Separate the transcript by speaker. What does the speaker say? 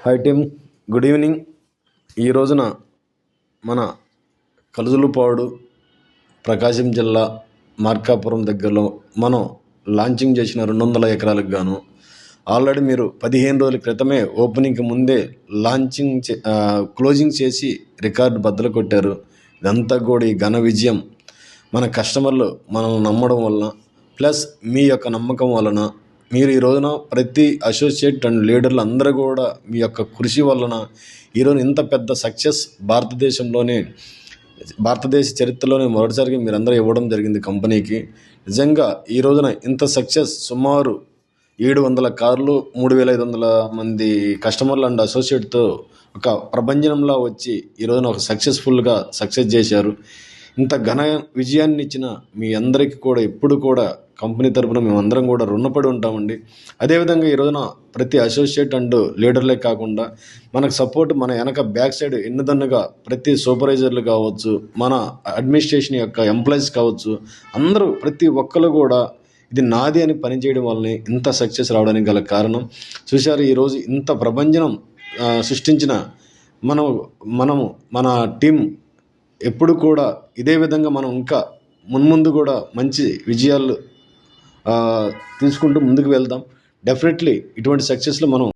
Speaker 1: Hi team, good evening. ఈ రోజున మన కలుజులపాడు ప్రకాశం జిల్లా మార్కాపురం దగ్గరలో మనం లాంచింగ్ చేసిన 200 ఎకరాలకు గాను ఆల్రెడీ మీరు 15 రోజుల క్రితమే ఓపెనింగ్కి ముందే క్లోజింగ్ చేసి రికార్డు బద్దలు కొట్టారు. ఇదంతా కూడా ఈ ఘన విజయం మన కస్టమర్లు మనం నమ్మడం వలన, ప్లస్ మీ యొక్క నమ్మకం వలన, మీరు ఈ రోజున ప్రతి అసోసియేట్ అండ్ లీడర్లు అందరూ కూడా మీ యొక్క కృషి వలన ఈరోజు ఇంత పెద్ద సక్సెస్ భారతదేశ చరిత్రలోనే మొదటిసారిగా మీరందరూ ఇవ్వడం జరిగింది కంపెనీకి. నిజంగా ఈ రోజున ఇంత సక్సెస్ సుమారు 700 కార్లు, 3500 మంది కస్టమర్లు అండ్ అసోసియేట్తో ఒక ప్రభంజనంలా వచ్చి ఈ రోజున ఒక సక్సెస్ చేశారు. ఇంత ఘన విజయాన్ని ఇచ్చిన మీ అందరికీ కూడా ఎప్పుడు కూడా కంపెనీ తరపున మేమందరం కూడా రుణపడి ఉంటామండి. అదేవిధంగా ఈ రోజున ప్రతి అసోసియేట్ అండ్ లీడర్లే కాకుండా మనకు సపోర్ట్ మన వెనక బ్యాక్ సైడ్ ఎన్నిదన్నుగా ప్రతి సూపర్వైజర్లు కావచ్చు, మన అడ్మినిస్ట్రేషన్ యొక్క ఎంప్లాయీస్ కావచ్చు, అందరూ ప్రతి ఒక్కరు కూడా ఇది నాది అని పనిచేయడం వల్లనే ఇంత సక్సెస్ రావడానికి గల కారణం. చూశారు, ఈరోజు ఇంత ప్రభంజనం సృష్టించిన మన టీం ఎప్పుడు కూడా ఇదే విధంగా మనం ఇంకా మున్ముందు కూడా మంచి విజయాలు తీసుకుంటూ ముందుకు వెళ్దాం. డెఫినెట్లీ ఇటువంటి సక్సెస్లో మనం